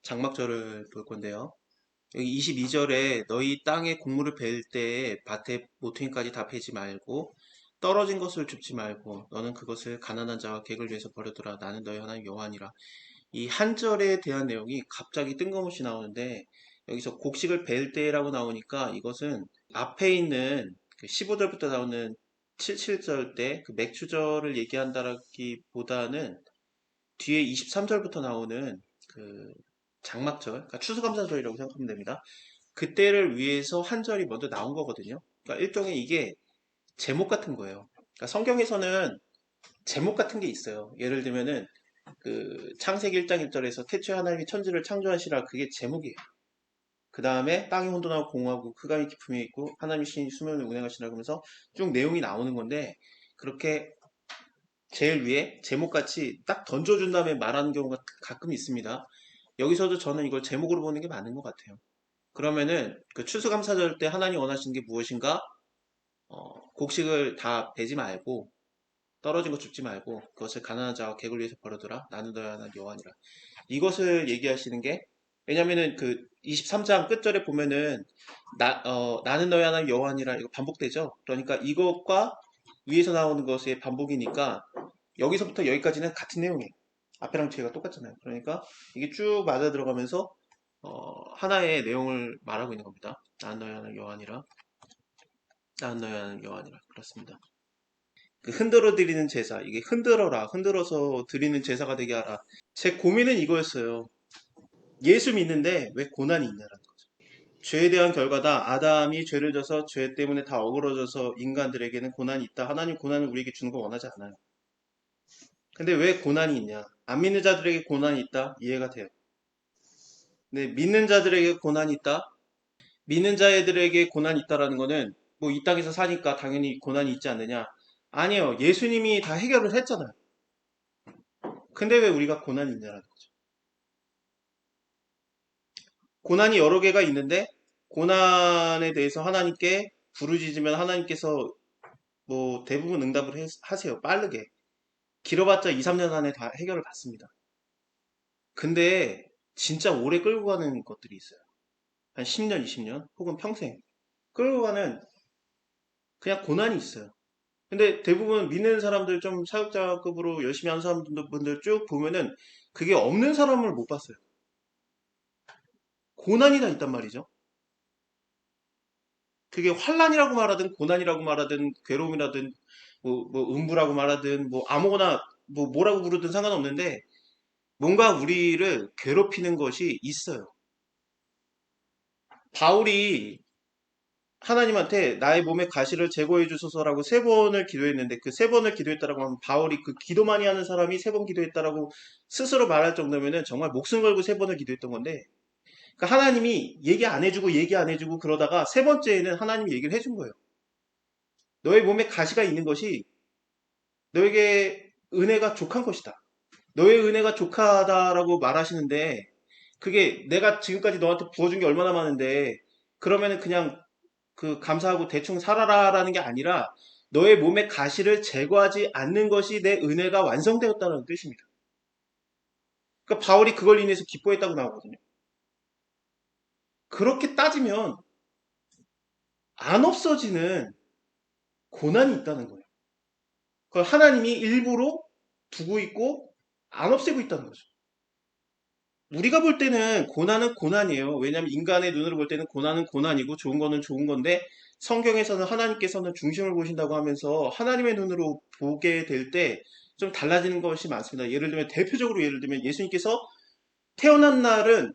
장막절을 볼 건데요. 여기 22절에 너희 땅에 곡물을 벨 때에 밭에 모퉁이까지 다 베지 말고 떨어진 것을 줍지 말고 너는 그것을 가난한 자와 객을 위해서 버려두라. 나는 너희 하나님 여호와니라. 이 한 절에 대한 내용이 갑자기 뜬금없이 나오는데 여기서 곡식을 벨 때라고 나오니까 이것은 앞에 있는 그 15절부터 나오는 77절 때 그 맥주절을 얘기한다라기보다는 뒤에 23절부터 나오는 그 장막절, 그러니까 추수감사절이라고 생각하면 됩니다. 그때를 위해서 한 절이 먼저 나온 거거든요. 그러니까 일종의 이게 제목 같은 거예요. 그러니까 성경에서는 제목 같은 게 있어요. 예를 들면은 그 창세기 1장 1절에서 태초에 하나님이 천지를 창조하시라, 그게 제목이에요. 그 다음에 땅이 혼돈하고 공허하고 흑암이 깊음이 있고 하나님이 신이 수면을 운행하시라 그러면서 쭉 내용이 나오는 건데, 그렇게 제일 위에 제목같이 딱 던져준 다음에 말하는 경우가 가끔 있습니다. 여기서도 저는 이걸 제목으로 보는 게 맞는 것 같아요. 그러면은 그 추수감사절 때 하나님 원하시는 게 무엇인가? 곡식을 다 베지 말고 떨어진 거 줍지 말고 그것을 가난한 자와 객을 위해서 버려두라. 나는 너희 하나님 여호와니라. 이것을 얘기하시는 게, 왜냐면은 그 23장 끝절에 보면은 나는 너희 하나님 여호와니라 이거 반복되죠. 그러니까 이것과 위에서 나오는 것의 반복이니까 여기서부터 여기까지는 같은 내용이에요. 앞에랑 뒤에가 똑같잖아요. 그러니까 이게 쭉 맞아 들어가면서 하나의 내용을 말하고 있는 겁니다. 나는 너희 하나님 여호와니라. 나는 너희 하나님 여호와니라. 그렇습니다. 그 흔들어 드리는 제사, 이게 흔들어라, 흔들어서 드리는 제사가 되게 하라. 제 고민은 이거였어요. 예수 믿는데 왜 고난이 있냐라는 거죠. 죄에 대한 결과다. 아담이 죄를 져서 죄 때문에 다 어그러져서 인간들에게는 고난이 있다. 하나님 고난을 우리에게 주는 거 원하지 않아요. 근데 왜 고난이 있냐? 안 믿는 자들에게 고난이 있다. 이해가 돼요. 근데 믿는 자들에게 고난이 있다. 믿는 자들에게 고난이 있다라는 거는 뭐 이 땅에서 사니까 당연히 고난이 있지 않느냐? 아니요. 예수님이 다 해결을 했잖아요. 근데 왜 우리가 고난이 있냐라는 거죠. 고난이 여러 개가 있는데 고난에 대해서 하나님께 부르짖으면 하나님께서 뭐 대부분 응답을 하세요. 빠르게. 길어봤자 2, 3년 안에 다 해결을 받습니다. 근데 진짜 오래 끌고 가는 것들이 있어요. 한 10년, 20년 혹은 평생 끌고 가는 그냥 고난이 있어요. 근데 대부분 믿는 사람들, 좀 사역자급으로 열심히 하는 사람분들 쭉 보면은 그게 없는 사람을 못 봤어요. 고난이 다 있단 말이죠. 그게 환란이라고 말하든 고난이라고 말하든 괴로움이라든 뭐 음부라고 말하든 뭐 아무거나 뭐 뭐라고 부르든 상관없는데 뭔가 우리를 괴롭히는 것이 있어요. 바울이 하나님한테 나의 몸의 가시를 제거해 주소서라고 세 번을 기도했는데, 그 세 번을 기도했다라고 하면 바울이 그 기도 많이 하는 사람이 세 번 기도했다라고 스스로 말할 정도면은 정말 목숨 걸고 세 번을 기도했던 건데, 그러니까 하나님이 얘기 안 해주고 그러다가 세 번째에는 하나님이 얘기를 해준 거예요. 너의 몸에 가시가 있는 것이 너에게 은혜가 족한 것이다. 너의 은혜가 족하다라고 말하시는데, 그게 내가 지금까지 너한테 부어준 게 얼마나 많은데 그러면은 그냥 그 감사하고 대충 살아라라는 게 아니라 너의 몸의 가시를 제거하지 않는 것이 내 은혜가 완성되었다는 뜻입니다. 그러니까 바울이 그걸 인해서 기뻐했다고 나오거든요. 그렇게 따지면 안 없어지는 고난이 있다는 거예요. 그걸 하나님이 일부러 두고 있고 안 없애고 있다는 거죠. 우리가 볼 때는 고난은 고난이에요. 왜냐하면 인간의 눈으로 볼 때는 고난은 고난이고 좋은 거는 좋은 건데, 성경에서는 하나님께서는 중심을 보신다고 하면서 하나님의 눈으로 보게 될 때 좀 달라지는 것이 많습니다. 예를 들면 예수님께서 태어난 날은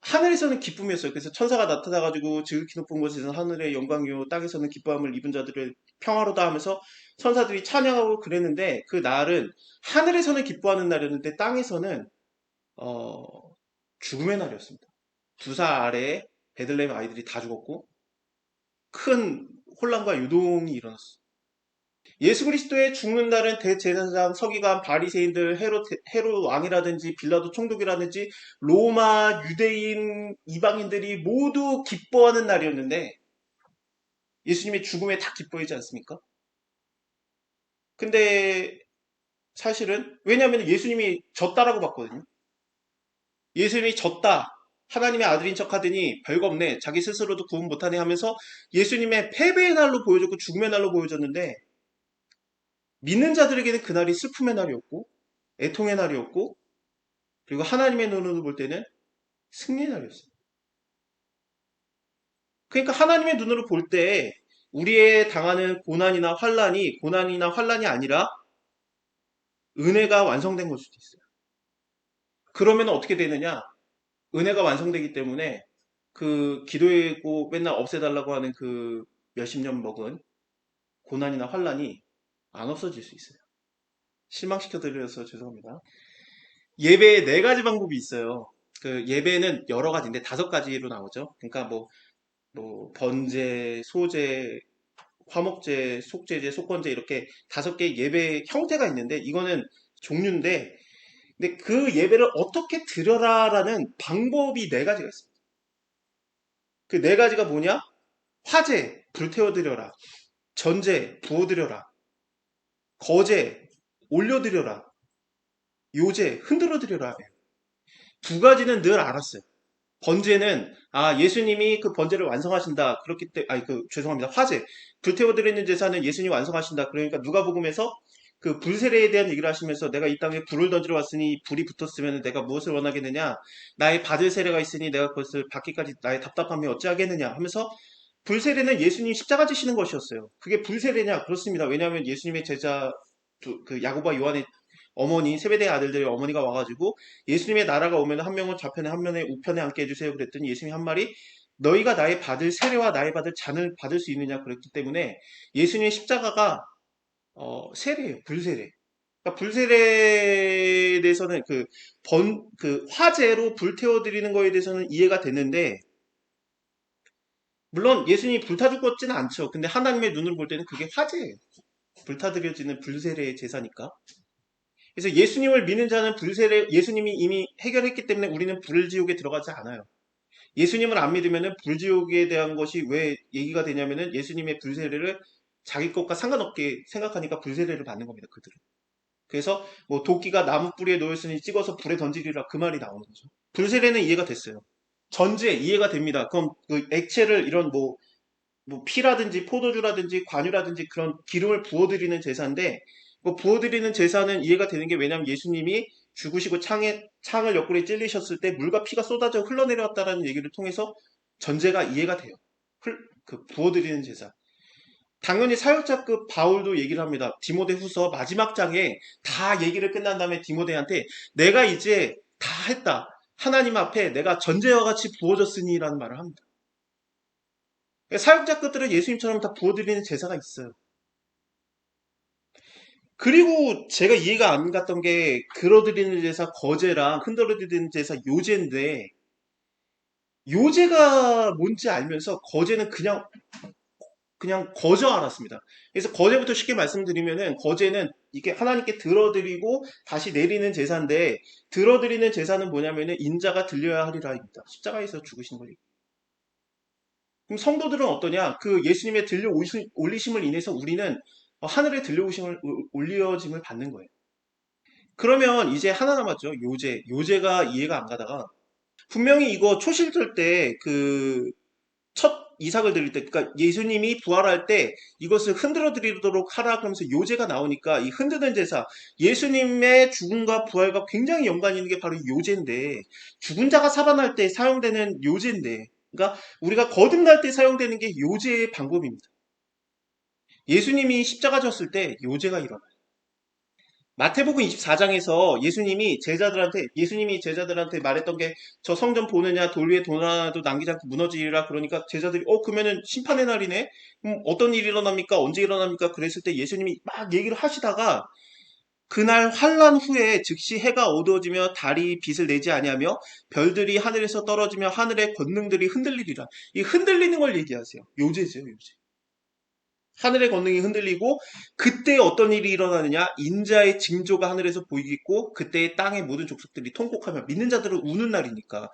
하늘에서는 기쁨이었어요. 그래서 천사가 나타나가지고 지극히 높은 곳에서 하늘의 영광이요 땅에서는 기뻐함을 입은 자들을 평화로다 하면서 천사들이 찬양하고 그랬는데, 그 날은 하늘에서는 기뻐하는 날이었는데 땅에서는 어, 죽음의 날이었습니다. 두사 아래에 베들레헴 아이들이 다 죽었고 큰 혼란과 유동이 일어났어요. 예수 그리스도의 죽는 날은 대제사장, 서기관, 바리새인들, 헤롯 왕이라든지 빌라도 총독이라든지 로마 유대인 이방인들이 모두 기뻐하는 날이었는데 예수님의 죽음에 다 기뻐하지 않습니까? 근데 사실은 왜냐하면 예수님이 졌다라고 봤거든요. 예수님이 졌다. 하나님의 아들인 척 하더니 별거 없네. 자기 스스로도 구분 못하네 하면서 예수님의 패배의 날로 보여줬고 죽음의 날로 보여줬는데 믿는 자들에게는 그날이 슬픔의 날이었고 애통의 날이었고 그리고 하나님의 눈으로 볼 때는 승리의 날이었어요. 그러니까 하나님의 눈으로 볼 때 우리의 당하는 고난이나 환란이 아니라 은혜가 완성된 걸 수도 있어요. 그러면 어떻게 되느냐? 은혜가 완성되기 때문에 그 기도하고 맨날 없애달라고 하는 그 몇십 년 먹은 고난이나 환란이 안 없어질 수 있어요. 실망시켜 드려서 죄송합니다. 예배에 네 가지 방법이 있어요. 그 예배는 여러 가지인데 다섯 가지로 나오죠. 그러니까 뭐 번제, 소제, 화목제, 속제제, 속건제 이렇게 다섯 개의 예배 형태가 있는데 이거는 종류인데 근데 그 예배를 어떻게 드려라라는 방법이 네 가지가 있습니다. 그 네 가지가 뭐냐? 화제, 불태워 드려라. 전제, 부어 드려라. 거제, 올려 드려라. 요제, 흔들어 드려라. 두 가지는 늘 알았어요. 번제는 예수님이 그 번제를 완성하신다. 그렇기 때문에 죄송합니다. 화제 불태워 드리는 제사는 예수님이 완성하신다. 그러니까 누가복음에서 그 불세례에 대한 얘기를 하시면서 내가 이 땅에 불을 던지러 왔으니 불이 붙었으면 내가 무엇을 원하겠느냐? 나의 받을 세례가 있으니 내가 그것을 받기까지 나의 답답함이 어찌하겠느냐 하면서 불세례는 예수님이 십자가 지시는 것이었어요. 그게 불세례냐? 그렇습니다. 왜냐하면 예수님의 제자 그 야고보와 요한의 어머니 세베대의 아들들의 어머니가 와가지고 예수님의 나라가 오면 한 명은 좌편에 한 명은 우편에 앉게 해주세요 그랬더니 예수님이 한 말이 너희가 나의 받을 세례와 나의 받을 잔을 받을 수 있느냐 그랬기 때문에 예수님의 십자가가 세례예요. 불세례. 그러니까 불세례에 대해서는 그 화제로 불태워 드리는 거에 대해서는 이해가 됐는데 물론 예수님이 불타 죽었지는 않죠. 근데 하나님의 눈으로 볼 때는 그게 화제예요. 불타드려지는 불세례의 제사니까. 그래서 예수님을 믿는 자는 불세례, 예수님이 이미 해결했기 때문에 우리는 불지옥에 들어가지 않아요. 예수님을 안 믿으면은 불지옥에 대한 것이 왜 얘기가 되냐면은 예수님의 불세례를 자기 것과 상관없게 생각하니까 불세례를 받는 겁니다, 그들은. 그래서 뭐 도끼가 나무 뿌리에 놓였으니 찍어서 불에 던지리라 그 말이 나오는 거죠. 불세례는 이해가 됐어요. 전제 이해가 됩니다. 그럼 그 액체를 이런 뭐 피라든지 포도주라든지 관유라든지 그런 기름을 부어드리는 제사인데 뭐 부어드리는 제사는 이해가 되는 게 왜냐하면 예수님이 죽으시고 창을 옆구리에 찔리셨을 때 물과 피가 쏟아져 흘러내려왔다라는 얘기를 통해서 전제가 이해가 돼요. 그 부어드리는 제사. 당연히 사역자급 바울도 얘기를 합니다. 디모데 후서 마지막 장에 다 얘기를 끝난 다음에 디모데한테 내가 이제 다 했다. 하나님 앞에 내가 전제와 같이 부어졌으니라는 말을 합니다. 사역자급들은 예수님처럼 다 부어드리는 제사가 있어요. 그리고 제가 이해가 안 갔던 게 걸어드리는 제사 거제랑 흔들어드리는 제사 요제인데 요제가 뭔지 알면서 거제는 그냥 거저 알았습니다. 그래서 거제부터 쉽게 말씀드리면은 거제는 이게 하나님께 들어드리고 다시 내리는 제사인데 들어드리는 제사는 뭐냐면은 인자가 들려야 하리라입니다. 십자가에서 죽으신 거예요. 그럼 성도들은 어떠냐? 그 예수님의 들려 올리심을 인해서 우리는 하늘에 들려오심을 올려짐을 받는 거예요. 그러면 이제 하나 남았죠. 요제. 요제가 이해가 안 가다가 분명히 이거 초실절 때 그 첫 이삭을 드릴 때 그러니까 예수님이 부활할 때 이것을 흔들어 드리도록 하라 그러면서 요제가 나오니까 이 흔드는 제사 예수님의 죽음과 부활과 굉장히 연관이 있는 게 바로 요제인데 죽은 자가 살아날 때 사용되는 요제인데 그러니까 우리가 거듭날 때 사용되는 게 요제의 방법입니다. 예수님이 십자가 졌을 때 요제가 일어나요. 마태복음 24장에서 예수님이 제자들한테 말했던 게 저 성전 보느냐 돌 위에 돈 하나도 남기지 않고 무너지리라 그러니까 제자들이 그러면은 심판의 날이네. 어떤 일이 일어납니까? 언제 일어납니까? 그랬을 때 예수님이 막 얘기를 하시다가 그날 환란 후에 즉시 해가 어두워지며 달이 빛을 내지 아니하며 별들이 하늘에서 떨어지며 하늘의 권능들이 흔들리리라. 이 흔들리는 걸 얘기하세요. 요제죠, 요제. 하늘의 권능이 흔들리고 그때 어떤 일이 일어나느냐? 인자의 징조가 하늘에서 보이겠고 그때 땅의 모든 족속들이 통곡하며 믿는 자들은 우는 날이니까.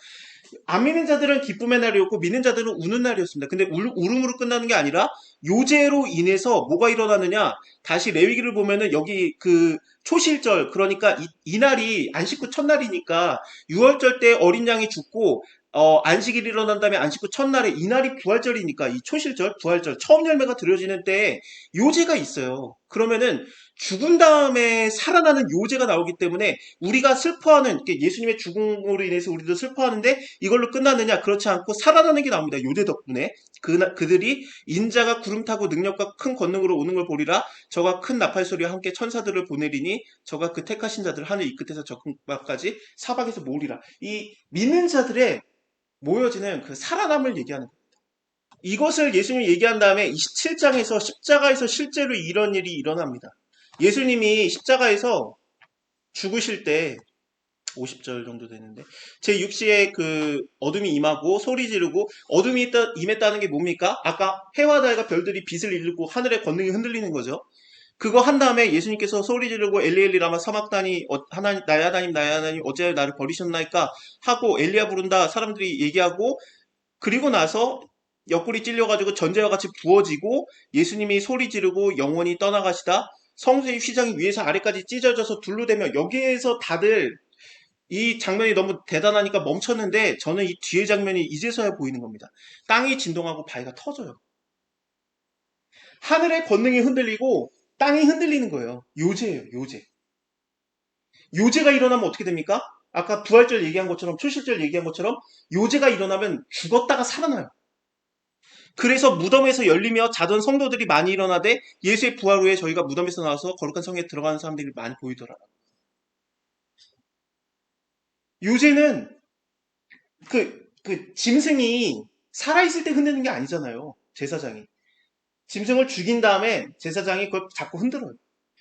안 믿는 자들은 기쁨의 날이었고 믿는 자들은 우는 날이었습니다. 근데 울음으로 끝나는 게 아니라 요제로 인해서 뭐가 일어나느냐? 다시 레위기를 보면은 여기 그 초실절, 그러니까 이 날이 안식 후 첫날이니까 6월절 때 어린 양이 죽고 안식일이 일어난 다음에 안식 후 첫날에 이 날이 부활절이니까 이 초실절, 부활절, 처음 열매가 드려지는 때에 요제가 있어요. 그러면은 죽은 다음에 살아나는 요제가 나오기 때문에 우리가 슬퍼하는 예수님의 죽음으로 인해서 우리도 슬퍼하는데 이걸로 끝났느냐? 그렇지 않고 살아나는 게 나옵니다. 요대 덕분에 그들이 인자가 구름 타고 능력과 큰 권능으로 오는 걸 보리라. 저가 큰 나팔 소리와 함께 천사들을 보내리니 저가 그 택하신 자들 하늘 이 끝에서 저 끝까지 사방에서 모으리라. 이 믿는 자들의 모여지는 그 살아남을 얘기하는 거예요. 이것을 예수님이 얘기한 다음에 27장에서 십자가에서 실제로 이런 일이 일어납니다. 예수님이 십자가에서 죽으실 때 50절 정도 되는데 제6시에 그 어둠이 임하고 소리 지르고 어둠이 임했다는 게 뭡니까? 아까 해와 달과 별들이 빛을 잃고 하늘의 권능이 흔들리는 거죠. 그거 한 다음에 예수님께서 소리 지르고 엘리 엘리 라마 사막다니 하나님 나의 하나님 나의 하나님 어찌하여 나를 버리셨나이까 하고 엘리야 부른다 사람들이 얘기하고 그리고 나서 옆구리 찔려가지고 전제와 같이 부어지고 예수님이 소리 지르고 영원히 떠나가시다 성소의 휘장이 위에서 아래까지 찢어져서 둘로 되며 여기에서 다들 이 장면이 너무 대단하니까 멈췄는데 저는 이 뒤에 장면이 이제서야 보이는 겁니다. 땅이 진동하고 바위가 터져요. 하늘의 권능이 흔들리고 땅이 흔들리는 거예요. 요제예요, 요제. 요제가 일어나면 어떻게 됩니까? 아까 부활절 얘기한 것처럼 초실절 얘기한 것처럼 요제가 일어나면 죽었다가 살아나요. 그래서 무덤에서 열리며 자던 성도들이 많이 일어나되 예수의 부활 후에 저희가 무덤에서 나와서 거룩한 성에 들어가는 사람들이 많이 보이더라. 요제는 짐승이 살아있을 때 흔드는 게 아니잖아요. 제사장이. 짐승을 죽인 다음에 제사장이 그걸 자꾸 흔들어요.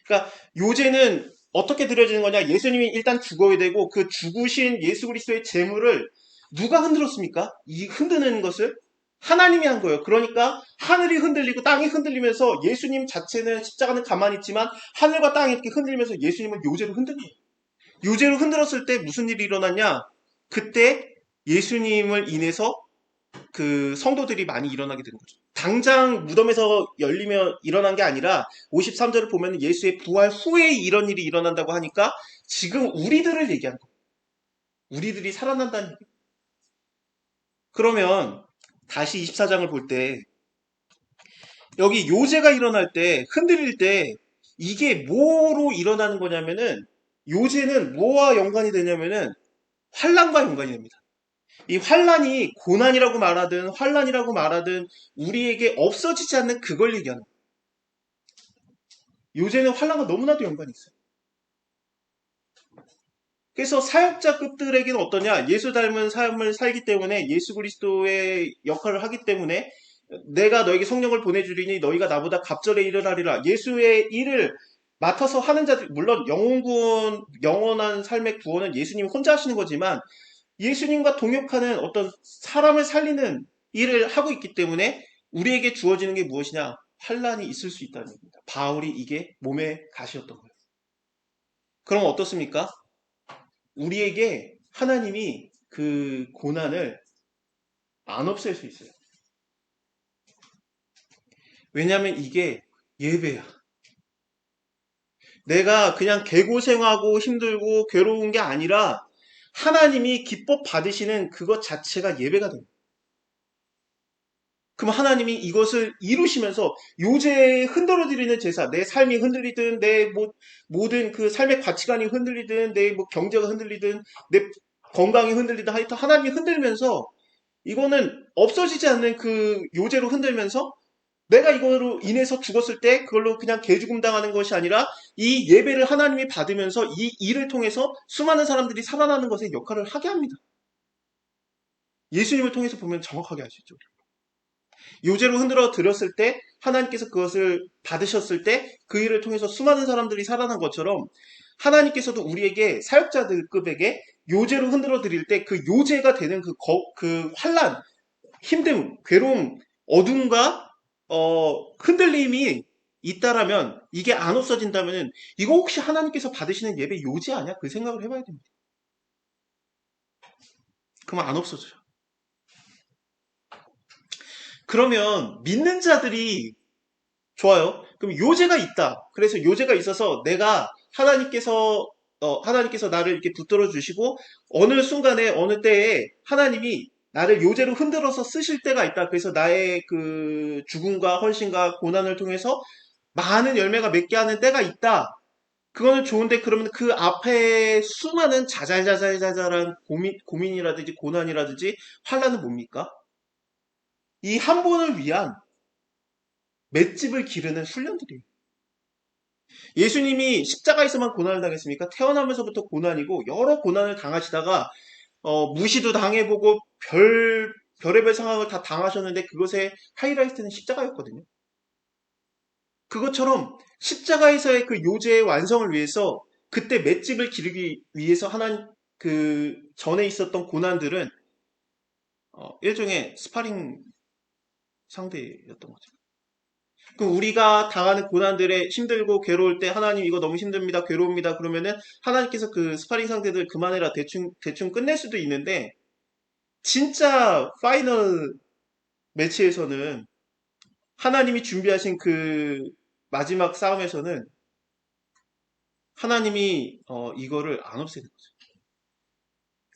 그러니까 요제는 어떻게 드려지는 거냐? 예수님이 일단 죽어야 되고 그 죽으신 예수 그리스도의 제물을 누가 흔들었습니까? 이 흔드는 것을 하나님이 한 거예요. 그러니까 하늘이 흔들리고 땅이 흔들리면서 예수님 자체는 십자가는 가만히 있지만 하늘과 땅이 이렇게 흔들리면서 예수님을 요제로 흔들려요. 요제로 흔들었을 때 무슨 일이 일어났냐? 그때 예수님을 인해서 그 성도들이 많이 일어나게 되는 거죠. 당장 무덤에서 열리며 일어난 게 아니라 53절을 보면 예수의 부활 후에 이런 일이 일어난다고 하니까 지금 우리들을 얘기하는 거예요. 우리들이 살아난다는 얘기예요. 그러면 다시 24장을 볼 때 여기 요제가 일어날 때 흔들릴 때 이게 뭐로 일어나는 거냐면은 요제는 뭐와 연관이 되냐면은 환란과 연관이 됩니다. 이 환란이 고난이라고 말하든 환란이라고 말하든 우리에게 없어지지 않는 그걸 얘기하는 거예요. 요새는 환란과 너무나도 연관이 있어요. 그래서 사역자급들에게는 어떠냐? 예수 닮은 삶을 살기 때문에 예수 그리스도의 역할을 하기 때문에 내가 너에게 성령을 보내주리니 너희가 나보다 갑절에 일어나리라. 예수의 일을 맡아서 하는 자들, 물론 영원한 삶의 구원은 예수님이 혼자 하시는 거지만 예수님과 동역하는 어떤 사람을 살리는 일을 하고 있기 때문에 우리에게 주어지는 게 무엇이냐? 환란이 있을 수 있다는 겁니다. 바울이 이게 몸에 가시였던 거예요. 그럼 어떻습니까? 우리에게 하나님이 그 고난을 안 없앨 수 있어요. 왜냐하면 이게 예배야. 내가 그냥 개고생하고 힘들고 괴로운 게 아니라 하나님이 기뻐 받으시는 그것 자체가 예배가 됩니다. 그럼 하나님이 이것을 이루시면서 요새 흔들어드리는 제사, 내 삶이 흔들리든 내 모든 그 삶의 가치관이 흔들리든 내 경제가 흔들리든 내 건강이 흔들리든 하여튼 하나님이 흔들면서 이거는 없어지지 않는 그 요제로 흔들면서 내가 이거로 인해서 죽었을 때 그걸로 그냥 개죽음 당하는 것이 아니라 이 예배를 하나님이 받으면서 이 일을 통해서 수많은 사람들이 살아나는 것에 역할을 하게 합니다. 예수님을 통해서 보면 정확하게 알 수 있죠. 요제로 흔들어 드렸을 때 하나님께서 그것을 받으셨을 때 그 일을 통해서 수많은 사람들이 살아난 것처럼 하나님께서도 우리에게 사역자들급에게 요제로 흔들어 드릴 때 그 요제가 되는 그 환란, 힘듦, 괴로움, 어둠과 흔들림이 있다라면, 이게 안 없어진다면은, 이거 혹시 하나님께서 받으시는 예배 요지 아니야? 그 생각을 해봐야 됩니다. 그러면 안 없어져요. 그러면 믿는 자들이 좋아요. 그럼 요제가 있다. 그래서 요제가 있어서 내가 하나님께서 나를 이렇게 붙들어 주시고 어느 순간에 어느 때에 하나님이 나를 요제로 흔들어서 쓰실 때가 있다. 그래서 나의 그 죽음과 헌신과 고난을 통해서 많은 열매가 맺게 하는 때가 있다. 그거는 좋은데 그러면 그 앞에 수많은 자잘자잘자잘한 고민이라든지 고난이라든지 환란은 뭡니까? 이 한 번을 위한 맷집을 기르는 훈련들이에요. 예수님이 십자가에서만 고난을 당했습니까? 태어나면서부터 고난이고 여러 고난을 당하시다가 무시도 당해보고 별의별 상황을 다 당하셨는데 그것의 하이라이트는 십자가였거든요. 그것처럼 십자가에서의 그 요제의 완성을 위해서 그때 맷집을 기르기 위해서 하나님 그 전에 있었던 고난들은 일종의 스파링 상대였던 거죠. 그 우리가 당하는 고난들에 힘들고 괴로울 때 하나님 이거 너무 힘듭니다. 괴로웁니다. 그러면은 하나님께서 그 스파링 상대들 그만해라 대충 끝낼 수도 있는데 진짜 파이널 매치에서는 하나님이 준비하신 그 마지막 싸움에서는 하나님이 이거를 안 없애는 거죠.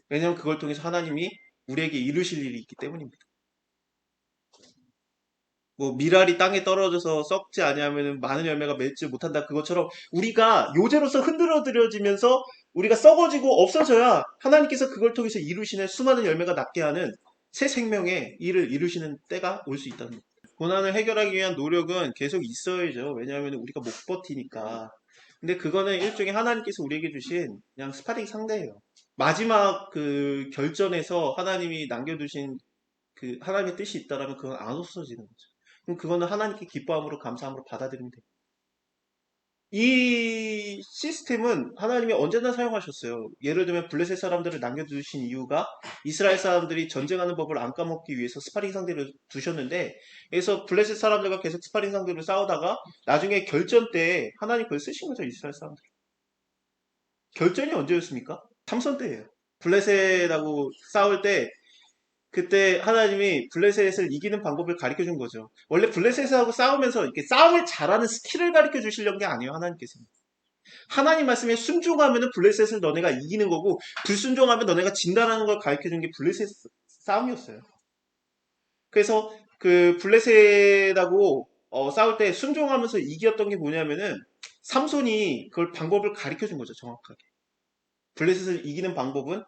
왜냐하면 그걸 통해서 하나님이 우리에게 이루실 일이 있기 때문입니다. 뭐 미랄이 땅에 떨어져서 썩지 아니하면 많은 열매가 맺지 못한다. 그것처럼 우리가 요제로서 흔들어들여지면서 우리가 썩어지고 없어져야 하나님께서 그걸 통해서 이루시는 수많은 열매가 낫게 하는 새 생명의 일을 이루시는 때가 올 수 있다는 거예요. 고난을 해결하기 위한 노력은 계속 있어야죠. 왜냐하면 우리가 못 버티니까. 근데 그거는 일종의 하나님께서 우리에게 주신 그냥 스파링 상대예요. 마지막 그 결전에서 하나님이 남겨두신 그 하나님의 뜻이 있다라면 그건 안 없어지는 거죠. 그럼 그거는 하나님께 기뻐함으로 감사함으로 받아들이면 돼요. 이 시스템은 하나님이 언제나 사용하셨어요. 예를 들면 블레셋 사람들을 남겨두신 이유가 이스라엘 사람들이 전쟁하는 법을 안 까먹기 위해서 스파링 상대를 두셨는데 그래서 블레셋 사람들과 계속 스파링 상대로 싸우다가 나중에 결전 때 하나님 그걸 쓰신 거죠. 이스라엘 사람들. 결전이 언제였습니까? 삼선 때예요. 블레셋하고 싸울 때 그때 하나님이 블레셋을 이기는 방법을 가르쳐 준 거죠. 원래 블레셋하고 싸우면서 이렇게 싸움을 잘하는 스킬을 가르쳐 주시려는 게 아니에요, 하나님께서는. 하나님 말씀에 순종하면은 블레셋을 너네가 이기는 거고, 불순종하면 너네가 진다라는 걸 가르쳐 준 게 블레셋 싸움이었어요. 그래서 그 블레셋하고 싸울 때 순종하면서 이겼던 게 뭐냐면은, 삼손이 그걸 방법을 가르쳐 준 거죠, 정확하게. 블레셋을 이기는 방법은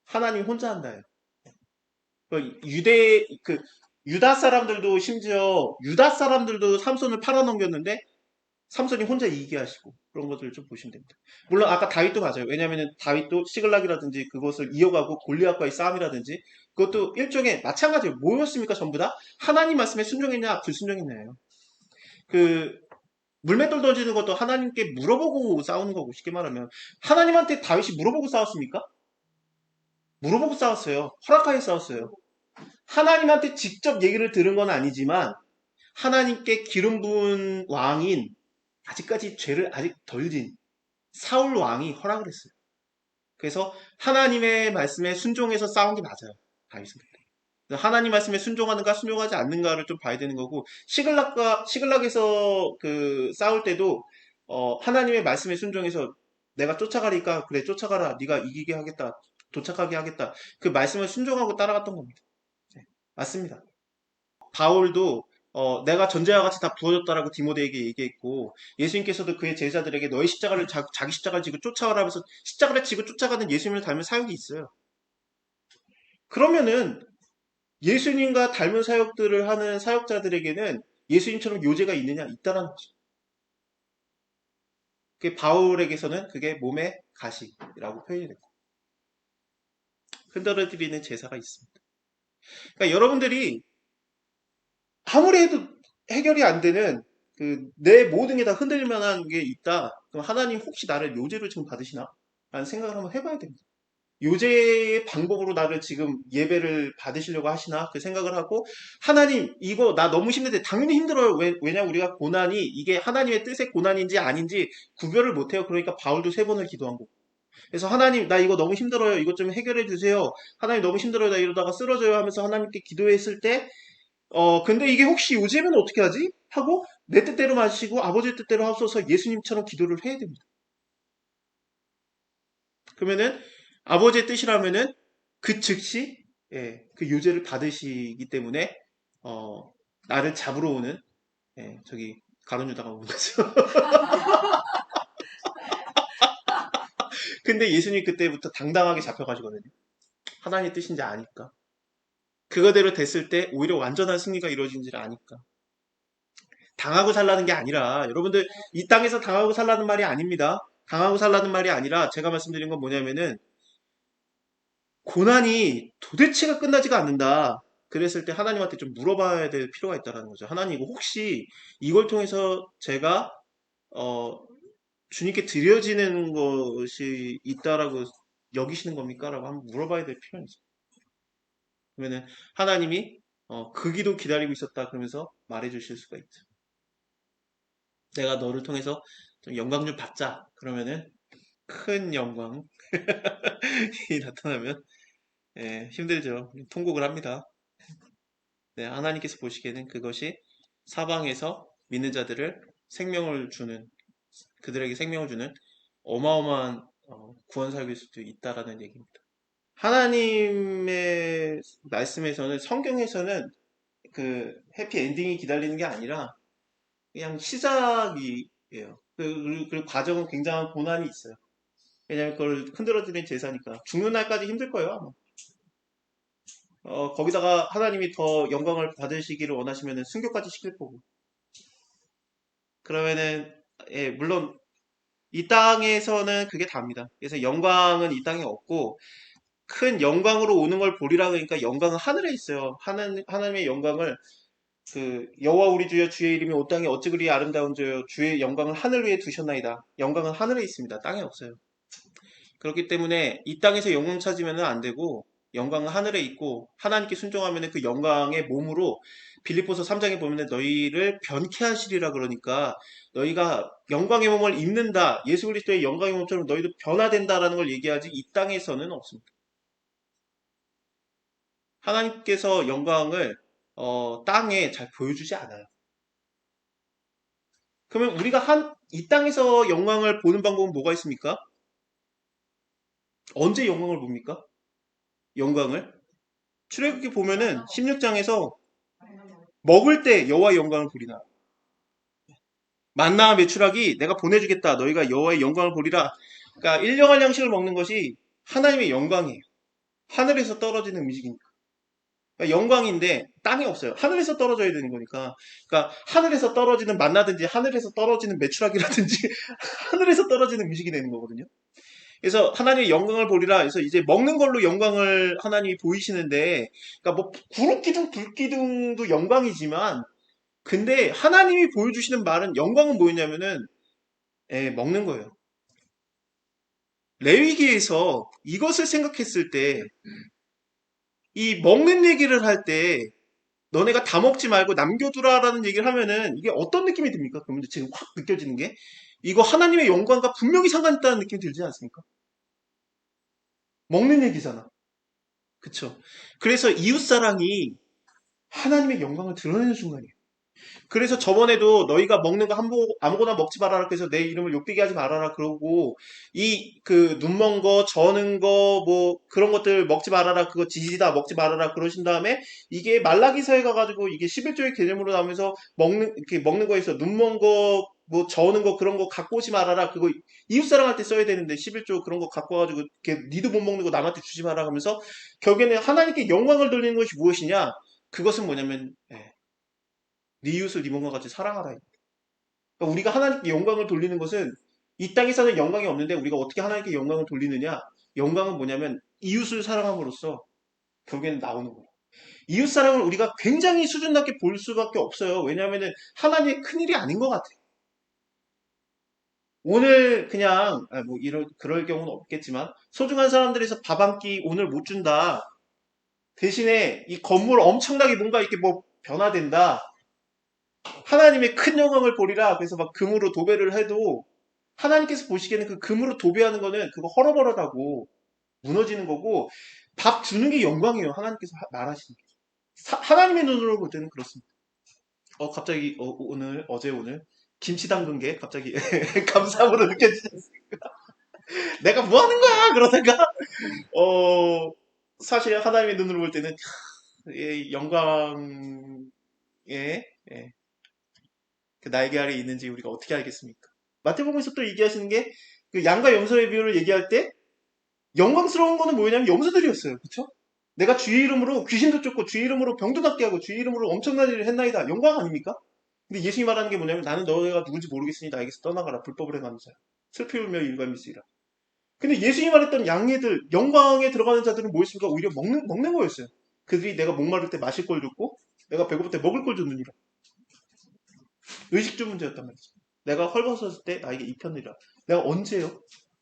하나님 혼자 한다예요. 유다 사람들도 심지어 유다 사람들도 삼손을 팔아넘겼는데 삼손이 혼자 이기게 하시고 그런 것들을 좀 보시면 됩니다. 물론 아까 다윗도 맞아요. 왜냐하면 다윗도 시글락이라든지 그것을 이어가고 골리앗과의 싸움이라든지 그것도 일종의 마찬가지예요. 뭐였습니까? 전부 다 하나님 말씀에 순종했냐 불순종했냐예요. 그 물맷돌 던지는 것도 하나님께 물어보고 싸우는 거고 쉽게 말하면 하나님한테 다윗이 물어보고 싸웠습니까? 물어보고 싸웠어요. 허락하에 싸웠어요. 하나님한테 직접 얘기를 들은 건 아니지만 하나님께 기름 부은 왕인 아직까지 죄를 아직 덜 진 사울 왕이 허락을 했어요. 그래서 하나님의 말씀에 순종해서 싸운 게 맞아요. 다윗은. 하나님 말씀에 순종하는가 순종하지 않는가를 좀 봐야 되는 거고 시글락에서 그 싸울 때도 하나님의 말씀에 순종해서 내가 쫓아가니까 그래 쫓아가라 네가 이기게 하겠다 도착하게 하겠다 그 말씀을 순종하고 따라갔던 겁니다. 네, 맞습니다. 바울도 내가 전제와 같이 다 부어졌다라고 디모데에게 얘기했고 예수님께서도 그의 제자들에게 너의 십자가를 자기 십자가를 지고 쫓아가라 하면서 십자가를 지고 쫓아가는 예수님을 닮은 사역이 있어요. 그러면은 예수님과 닮은 사역들을 하는 사역자들에게는 예수님처럼 요제가 있느냐? 있다라는 거죠. 그 바울에게서는 그게 몸의 가시라고 표현이 되고 흔들어드리는 제사가 있습니다. 그러니까 여러분들이 아무리 해도 해결이 안 되는 그 내 모든 게 다 흔들릴 만한 게 있다. 그럼 하나님 혹시 나를 요제로 지금 받으시나? 라는 생각을 한번 해봐야 됩니다. 요제의 방법으로 나를 지금 예배를 받으시려고 하시나? 그 생각을 하고, 하나님, 이거 나 너무 힘든데, 당연히 힘들어요. 왜냐, 우리가 고난이, 이게 하나님의 뜻의 고난인지 아닌지 구별을 못해요. 그러니까 바울도 3번을 기도한 거고. 그래서 하나님, 나 이거 너무 힘들어요. 이것 좀 해결해 주세요. 하나님 너무 힘들어요. 나 이러다가 쓰러져요 하면서 하나님께 기도했을 때, 근데 이게 혹시 요즘에는 어떻게 하지? 하고, 내 뜻대로 마시고, 아버지 뜻대로 하소서 예수님처럼 기도를 해야 됩니다. 그러면은 아버지의 뜻이라면은 그 즉시 그 유죄를 받으시기 때문에 어, 나를 잡으러 오는 저기 가룟 유다가 오는 거죠. 근데 예수님 그때부터 당당하게 잡혀가시거든요. 하나님의 뜻인지 아니까. 그거대로 됐을 때 오히려 완전한 승리가 이루어진지를 아니까. 당하고 살라는 게 아니라 여러분들 이 땅에서 당하고 살라는 말이 아닙니다. 당하고 살라는 말이 아니라 제가 말씀드린 건 뭐냐면은 고난이 도대체가 끝나지가 않는다. 그랬을 때 하나님한테 좀 물어봐야 될 필요가 있다는 거죠. 하나님, 이거 혹시 이걸 통해서 제가 어, 주님께 드려지는 것이 있다라고 여기시는 겁니까? 라고 한번 물어봐야 될 필요가 있어요. 그러면은 하나님이 그 기도 기다리고 있었다 그러면서 말해 주실 수가 있죠. 내가 너를 통해서 좀 영광 좀 받자. 그러면은 큰 영광이 나타나면 힘들죠. 통곡을 합니다. 네, 하나님께서 보시기에는 그것이 사방에서 믿는 자들을 생명을 주는, 그들에게 생명을 주는 어마어마한 구원 사역일 수도 있다라는 얘기입니다. 하나님의 말씀에서는, 성경에서는 그 해피 엔딩이 기다리는 게 아니라 그냥 시작이에요. 그 과정은 굉장한 고난이 있어요. 왜냐하면 그걸 흔들어드린 제사니까. 죽는 날까지 힘들 거예요, 아마. 거기다가 하나님이 더 영광을 받으시기를 원하시면 순교까지 시킬 거고. 그러면은 물론 이 땅에서는 그게 답니다. 그래서 영광은 이 땅에 없고 큰 영광으로 오는 걸 보리라 그러니까 영광은 하늘에 있어요. 하나님의 영광을 그 여호와 우리 주여 주의 이름이 온 땅에 어찌 그리 아름다운 저요 주의 영광을 하늘 위에 두셨나이다. 영광은 하늘에 있습니다. 땅에 없어요. 그렇기 때문에 이 땅에서 영광 찾으면 안 되고 영광은 하늘에 있고 하나님께 순종하면 그 영광의 몸으로 빌립보서 3장에 보면 너희를 변케 하시리라 그러니까 너희가 영광의 몸을 입는다. 예수 그리스도의 영광의 몸처럼 너희도 변화된다라는 걸 얘기하지 이 땅에서는 없습니다. 하나님께서 영광을 땅에 잘 보여주지 않아요. 그러면 우리가 이 땅에서 영광을 보는 방법은 뭐가 있습니까? 언제 영광을 봅니까? 영광을 출애굽기 보면은 16장에서 먹을 때 여호와의 영광을 보리라. 만나와 메추라기 내가 보내주겠다. 너희가 여호와의 영광을 보리라. 그러니까 일용할 양식을 먹는 것이 하나님의 영광이에요. 하늘에서 떨어지는 음식이니까. 그러니까 영광인데 땅에 없어요. 하늘에서 떨어져야 되는 거니까. 그러니까 하늘에서 떨어지는 만나든지 하늘에서 떨어지는 메추라기라든지 하늘에서 떨어지는 음식이 되는 거거든요. 그래서 하나님의 영광을 보리라 해서 이제 먹는 걸로 영광을 하나님이 보이시는데, 그러니까 뭐 구름기둥, 불기둥도 영광이지만, 근데 하나님이 보여주시는 말은 영광은 뭐였냐면은 먹는 거예요. 레위기에서 이것을 생각했을 때, 이 먹는 얘기를 할 때, 너네가 다 먹지 말고 남겨두라라는 얘기를 하면은 이게 어떤 느낌이 듭니까? 그러면 지금 확 느껴지는 게 이거 하나님의 영광과 분명히 상관 있다는 느낌이 들지 않습니까? 먹는 얘기잖아. 그쵸? 그래서 이웃사랑이 하나님의 영광을 드러내는 순간이에요. 그래서 저번에도 너희가 먹는 거 아무거나 먹지 말아라. 그래서 내 이름을 욕되게 하지 말아라. 그러고 이 그 눈먼 거, 저는 거, 뭐 그런 것들 먹지 말아라. 그거 지지다 먹지 말아라. 그러신 다음에 이게 말라기서에 가가지고 이게 11조의 개념으로 나오면서 이렇게 먹는 거에서 눈먼 거, 뭐 저는 거 그런 거 갖고 오지 말아라. 그거 이웃사랑할 때 써야 되는데 11조 그런 거 갖고 와가지고 이렇게 니도 못 먹는 거 남한테 주지 마라 하면서 결국에는 하나님께 영광을 돌리는 것이 무엇이냐? 그것은 뭐냐면 네 이웃을 네 몸과 같이 사랑하라. 그러니까 우리가 하나님께 영광을 돌리는 것은 이 땅에서는 영광이 없는데 우리가 어떻게 하나님께 영광을 돌리느냐? 영광은 뭐냐면 이웃을 사랑함으로써 결국에는 나오는 거예요. 이웃 사랑을 우리가 굉장히 수준 낮게 볼 수밖에 없어요. 왜냐하면 하나님의 큰일이 아닌 것 같아요. 오늘 그냥 뭐 이럴 그럴 경우는 없겠지만 소중한 사람들에서 밥 한 끼 오늘 못 준다. 대신에 이 건물 엄청나게 뭔가 이렇게 뭐 변화된다. 하나님의 큰 영광을 보리라. 그래서 막 금으로 도배를 해도 하나님께서 보시기에는 그 금으로 도배하는 거는 그거 허러버러하고 무너지는 거고 밥 주는 게 영광이에요. 하나님께서 말하시는 게. 하나님의 눈으로 볼 때는 그렇습니다. 갑자기 어제 오늘 김치 담근 게 갑자기 감사함으로 느껴지지 않습니까? 내가 뭐 하는 거야? 그러다가 사실 하나님의 눈으로 볼 때는 영광의 예, 그 날개 아래 있는지 우리가 어떻게 알겠습니까? 마태복음에서 또 얘기하시는 게 그 양과 염소의 비유를 얘기할 때 영광스러운 거는 뭐냐면 염소들이었어요. 그쵸? 내가 주의 이름으로 귀신도 쫓고 주의 이름으로 병도 낫게 하고 주의 이름으로 엄청난 일을 했나이다. 영광 아닙니까? 근데 예수님이 말하는 게 뭐냐면 나는 너희가 누군지 모르겠으니 나에게서 떠나가라. 불법을 행하는 자야. 슬피 울며 일감이 쓰이라. 근데 예수님이 말했던 양예들, 영광에 들어가는 자들은 뭐였습니까? 오히려 먹는 거였어요. 그들이 내가 목마를 때 마실 걸 줬고 내가 배고플 때 먹을 걸 줬느니라. 의식주 문제였단 말이죠. 내가 헐벗었을 때 나에게 입혔느니라. 내가 언제요?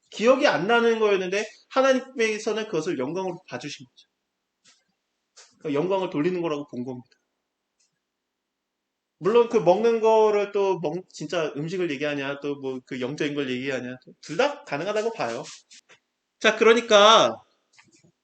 기억이 안 나는 거였는데 하나님께서는 그것을 영광으로 봐주신 거죠. 그러니까 영광을 돌리는 거라고 본 겁니다. 물론 그 먹는 거를 또 진짜 음식을 얘기하냐 또 뭐 그 영적인 걸 얘기하냐 둘 다 가능하다고 봐요. 자, 그러니까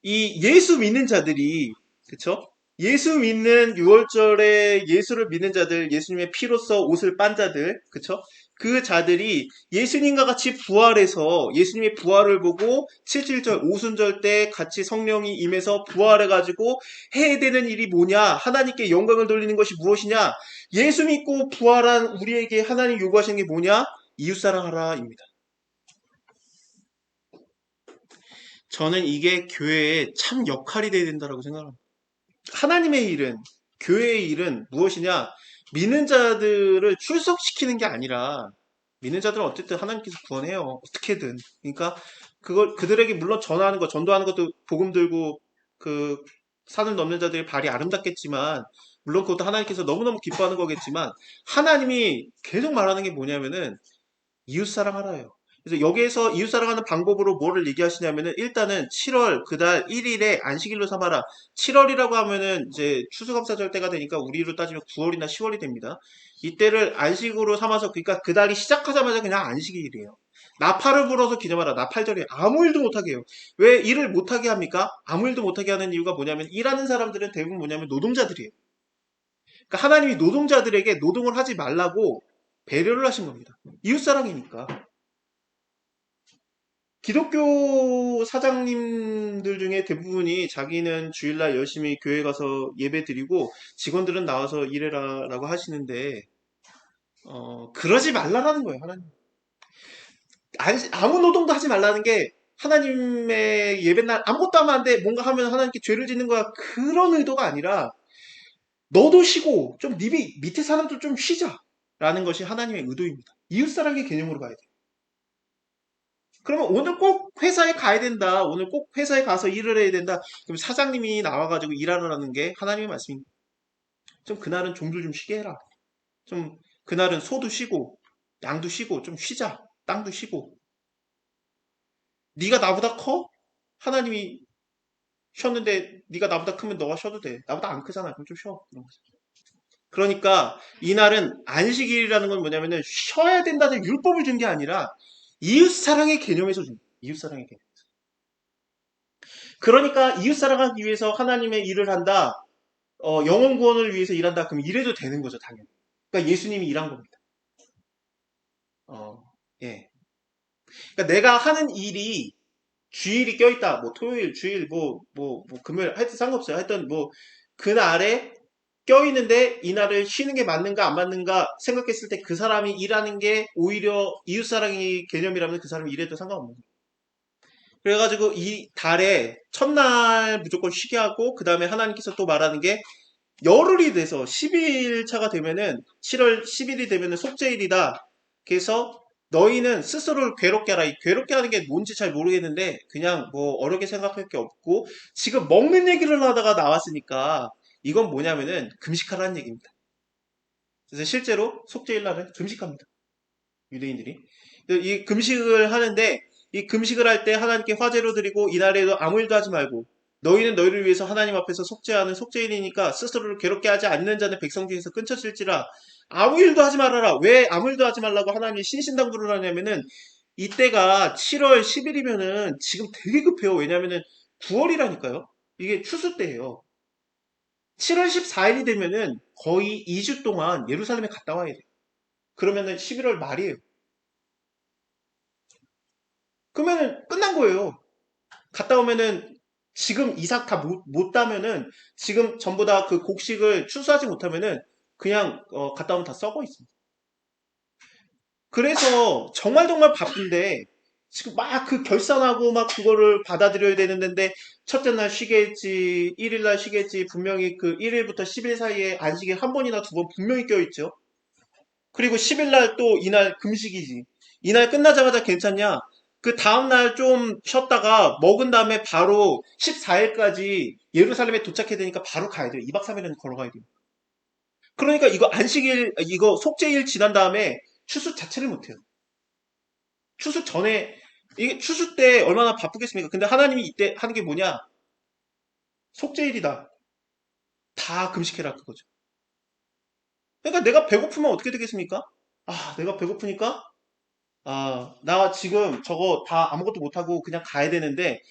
이 예수 믿는 자들이 그쵸? 예수 믿는 6월절에 예수를 믿는 자들, 예수님의 피로써 옷을 빤 자들, 그쵸? 그 자들이 예수님과 같이 부활해서 예수님의 부활을 보고 7.7절 오순절 때 같이 성령이 임해서 부활해가지고 해야 되는 일이 뭐냐? 하나님께 영광을 돌리는 것이 무엇이냐? 예수 믿고 부활한 우리에게 하나님 요구하시는 게 뭐냐? 이웃사랑하라입니다. 저는 이게 교회에 참 역할이 돼야 된다고 생각합니다. 하나님의 일은, 교회의 일은 무엇이냐? 믿는 자들을 출석시키는 게 아니라, 믿는 자들은 어쨌든 하나님께서 구원해요. 어떻게든. 그러니까, 그들에게 물론 전하는 거, 전도하는 것도 복음 들고, 산을 넘는 자들의 발이 아름답겠지만, 물론 그것도 하나님께서 너무너무 기뻐하는 거겠지만, 하나님이 계속 말하는 게 뭐냐면은, 이웃사랑하라요. 그래서 여기에서 이웃사랑하는 방법으로 뭐를 얘기하시냐면은 일단은 7월 그달 1일에 안식일로 삼아라. 7월이라고 하면은 이제 추수감사절 때가 되니까 우리로 따지면 9월이나 10월이 됩니다. 이때를 안식으로 삼아서 그러니까 그달이 시작하자마자 그냥 안식일이에요. 나팔을 불어서 기념하라. 나팔절에 아무 일도 못하게 해요. 왜 일을 못하게 합니까? 아무 일도 못하게 하는 이유가 뭐냐면 일하는 사람들은 대부분 뭐냐면 노동자들이에요. 그러니까 하나님이 노동자들에게 노동을 하지 말라고 배려를 하신 겁니다. 이웃사랑이니까. 기독교 사장님들 중에 대부분이 자기는 주일날 열심히 교회 가서 예배 드리고 직원들은 나와서 일해라라고 하시는데, 그러지 말라라는 거예요, 하나님. 아무 노동도 하지 말라는 게 하나님의 예배날 아무것도 하면 안 돼. 뭔가 하면 하나님께 죄를 짓는 거야. 그런 의도가 아니라 너도 쉬고 좀 밑에 사람도 좀 쉬자. 라는 것이 하나님의 의도입니다. 이웃사랑의 개념으로 가야 돼. 그러면 오늘 꼭 회사에 가야 된다. 오늘 꼭 회사에 가서 일을 해야 된다. 그럼 사장님이 나와가지고 일하라는 게 하나님의 말씀입니다. 좀 그날은 종들 좀 쉬게 해라. 좀 그날은 소도 쉬고 양도 쉬고 좀 쉬자. 땅도 쉬고. 네가 나보다 커? 하나님이 쉬었는데 네가 나보다 크면 너가 쉬어도 돼. 나보다 안 크잖아. 그럼 좀 쉬어. 그러니까 이날은 안식일이라는 건 뭐냐면은 쉬어야 된다는 율법을 준 게 아니라 이웃사랑의 개념에서 준 거예요. 이웃사랑의 개념. 그러니까 이웃사랑하기 위해서 하나님의 일을 한다. 영혼 구원을 위해서 일한다. 그럼 이래도 되는 거죠, 당연히. 그러니까 예수님이 일한 겁니다. 예. 그러니까 내가 하는 일이 주일이 껴있다. 뭐 토요일, 주일, 뭐 금요일, 하여튼 상관없어요. 하여튼 뭐 그날에 껴있는데 이날을 쉬는 게 맞는가 안 맞는가 생각했을 때 그 사람이 일하는 게 오히려 이웃사랑의 개념이라면 그 사람이 일해도 상관없는 거예요. 그래가지고 이 달에 첫날 무조건 쉬게 하고 그 다음에 하나님께서 또 말하는 게 열흘이 돼서 12일 차가 되면은 7월 10일이 되면은 속죄일이다. 그래서 너희는 스스로를 괴롭게 하라. 이 괴롭게 하는 게 뭔지 잘 모르겠는데 그냥 뭐 어렵게 생각할 게 없고 지금 먹는 얘기를 하다가 나왔으니까 이건 뭐냐면은 금식하라는 얘기입니다. 그래서 실제로 속죄일 날은 금식합니다. 유대인들이. 이 금식을 하는데 이 금식을 할 때 하나님께 화제로 드리고 이날에도 아무 일도 하지 말고 너희는 너희를 위해서 하나님 앞에서 속죄하는 속죄일이니까 스스로를 괴롭게 하지 않는 자는 백성 중에서 끊쳐질지라. 아무 일도 하지 말아라. 왜 아무 일도 하지 말라고 하나님이 신신당부를 하냐면은 이때가 7월 10일이면은 지금 되게 급해요. 왜냐면은 9월이라니까요. 이게 추수 때예요. 7월 14일이 되면은 거의 2주 동안 예루살렘에 갔다 와야 돼요. 그러면은 11월 말이에요. 그러면은 끝난 거예요. 갔다 오면은 지금 이삭 다 못 따면은 지금 전부 다 그 곡식을 추수하지 못하면은 그냥 갔다 오면 다 썩어 있습니다. 그래서 정말 정말 바쁜데 지금 막 그 결산하고 막 그거를 받아들여야 되는 데인데 첫째 날 쉬겠지, 1일 날 쉬겠지, 분명히 그 1일부터 10일 사이에 안식일 한 번이나 두 번 분명히 껴있죠. 그리고 10일 날 또 이날 금식이지. 이날 끝나자마자 괜찮냐? 그 다음날 좀 쉬었다가 먹은 다음에 바로 14일까지 예루살렘에 도착해야 되니까 바로 가야 돼요. 2박 3일은 걸어가야 돼요. 그러니까 이거 안식일, 이거 속죄일 지난 다음에 추수 자체를 못해요. 추수 전에, 이게 추수 때 얼마나 바쁘겠습니까? 근데 하나님이 이때 하는 게 뭐냐? 속죄일이다. 다 금식해라 그거죠. 그러니까 내가 배고프면 어떻게 되겠습니까? 아, 내가 배고프니까 나 지금 저거 다 아무것도 못하고 그냥 가야 되는데,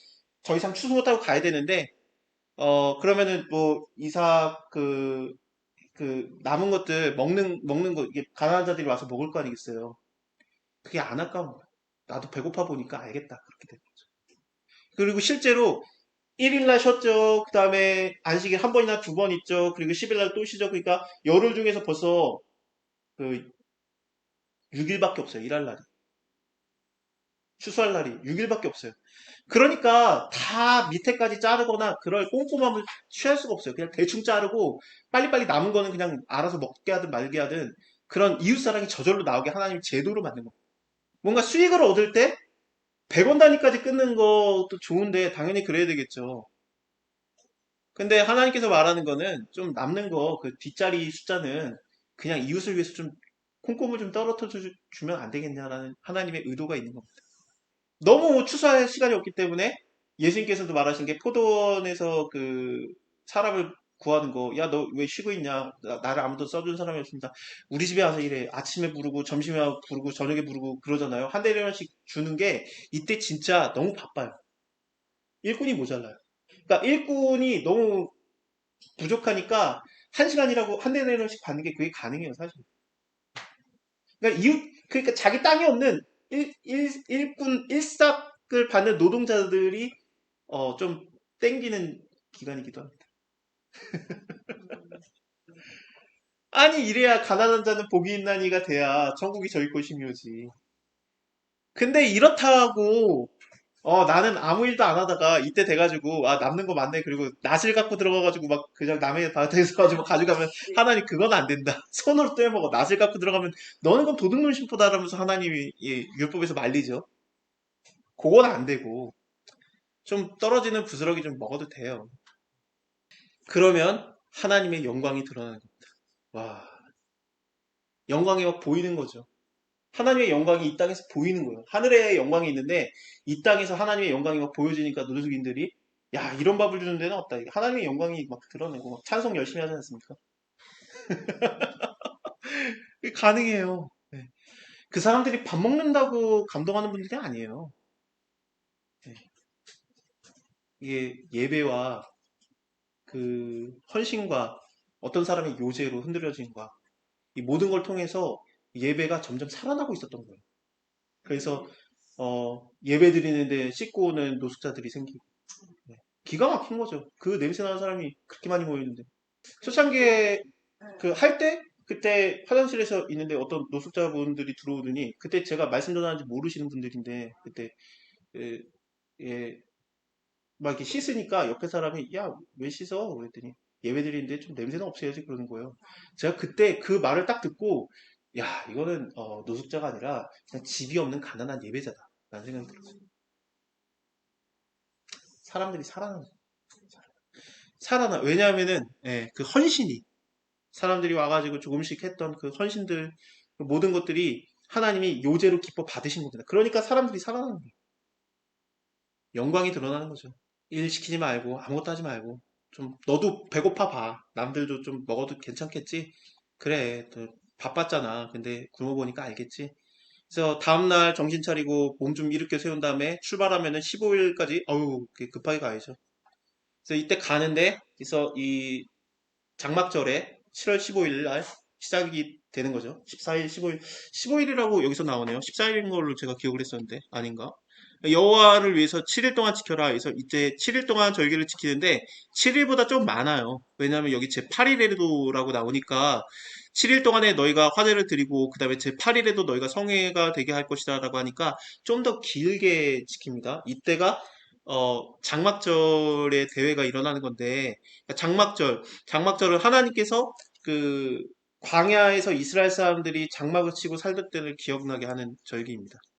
더 이상 추수 못하고 가야 되는데, 그러면은 뭐, 이삭, 남은 것들 먹는 거, 이게 가난한 자들이 와서 먹을 거 아니겠어요. 그게 안 아까운 거야. 나도 배고파 보니까 알겠다. 그렇게 된 거죠. 그리고 실제로 1일 날 쉬었죠. 그 다음에 안식일 한 번이나 두 번 있죠. 그리고 10일 날 또 쉬죠. 그러니까 열흘 중에서 벌써 그 6일밖에 없어요. 일할 날이. 추수할 날이 6일밖에 없어요. 그러니까 다 밑에까지 자르거나 그럴 꼼꼼함을 취할 수가 없어요. 그냥 대충 자르고 빨리빨리 남은 거는 그냥 알아서 먹게 하든 말게 하든 그런 이웃사랑이 저절로 나오게 하나님 제도로 만든 거. 뭔가 수익을 얻을 때 100원 단위까지 끊는 것도 좋은데 당연히 그래야 되겠죠. 근데 하나님께서 말하는 거는 좀 남는 거, 그 뒷자리 숫자는 그냥 이웃을 위해서 좀 콩고물 좀 떨어져 주면 안 되겠냐라는 하나님의 의도가 있는 겁니다. 너무 추수할 시간이 없기 때문에 예수님께서도 말하신 게 포도원에서 그 사람을 구하는 거, 야, 너 왜 쉬고 있냐? 나를 아무도 써준 사람이 없습니다. 우리 집에 와서 이래. 아침에 부르고, 점심에 부르고, 저녁에 부르고 그러잖아요. 한 대련씩 주는 게 이때 진짜 너무 바빠요. 일꾼이 모자라요. 그러니까 일꾼이 너무 부족하니까 한 시간이라고 한 대련씩 받는 게 그게 가능해요, 사실. 그러니까 그러니까 자기 땅이 없는 일꾼, 일삭을 받는 노동자들이 좀 땡기는 기간이기도 합니다. 아니, 이래야 가난한 자는 복이 있나니가 돼야 천국이 저희 것이묘지. 근데 이렇다고, 나는 아무 일도 안 하다가 이때 돼가지고, 남는 거 많네. 그리고 낫을 갖고 들어가가지고 막 그냥 남의 밭에서 가지고 가져가면 하나님 그건 안 된다. 손으로 떼먹어. 낫을 갖고 들어가면 너는 그럼 도둑놈 심보다라면서 하나님이 율법에서 말리죠. 그건 안 되고, 좀 떨어지는 부스러기 좀 먹어도 돼요. 그러면 하나님의 영광이 드러나는 겁니다. 와, 영광이 막 보이는 거죠. 하나님의 영광이 이 땅에서 보이는 거예요. 하늘에 영광이 있는데 이 땅에서 하나님의 영광이 막 보여지니까 노드족인들이 야, 이런 밥을 주는 데는 없다. 하나님의 영광이 막 드러내고 막 찬송 열심히 하지 않습니까? 이게 가능해요. 네. 그 사람들이 밥 먹는다고 감동하는 분들이 아니에요. 네. 이게 예배와 그 헌신과 어떤 사람의 요제로 흔들어진과 이 모든 걸 통해서 예배가 점점 살아나고 있었던 거예요. 그래서 예배 드리는데 씻고 오는 노숙자들이 생기고 네. 기가 막힌 거죠. 그 냄새 나는 사람이 그렇게 많이 모이는데 초창기에 그 할 때 그때 화장실에서 있는데 어떤 노숙자분들이 들어오더니 그때 제가 말씀 전하는지 모르시는 분들인데 그때 예, 예, 막 이렇게 씻으니까 옆에 사람이 야 왜 씻어? 그랬더니 예배 드리는데 좀 냄새는 없애야지 그러는 거예요. 제가 그때 그 말을 딱 듣고 야 이거는 노숙자가 아니라 그냥 집이 없는 가난한 예배자다 라는 생각이 들었어요. 사람들이 살아나. 왜냐하면은 그 헌신이 사람들이 와가지고 조금씩 했던 그 헌신들 그 모든 것들이 하나님이 요제로 기뻐 받으신 겁니다. 그러니까 사람들이 살아나는 거예요. 영광이 드러나는 거죠. 일 시키지 말고 아무것도 하지 말고 좀 너도 배고파 봐. 남들도 좀 먹어도 괜찮겠지? 그래. 또 바빴잖아. 근데 굶어 보니까 알겠지? 그래서 다음날 정신 차리고 몸 좀 일으켜 세운 다음에 출발하면은 15일까지 어우 급하게 가야죠. 그래서 이때 가는데 그래서 이 장막절에 7월 15일 날 시작이 되는 거죠. 14일, 15일, 15일이라고 여기서 나오네요. 14일인 걸로 제가 기억을 했었는데 아닌가? 여호와를 위해서 7일 동안 지켜라. 그래서 이때 7일 동안 절기를 지키는데 7일보다 좀 많아요. 왜냐하면 여기 제 8일에도라고 나오니까 7일 동안에 너희가 화제를 드리고 그 다음에 제 8일에도 너희가 성회가 되게 할 것이다 라고 하니까 좀 더 길게 지킵니다. 이때가 장막절의 대회가 일어나는 건데 장막절은 하나님께서 그 광야에서 이스라엘 사람들이 장막을 치고 살던 때를 기억나게 하는 절기입니다.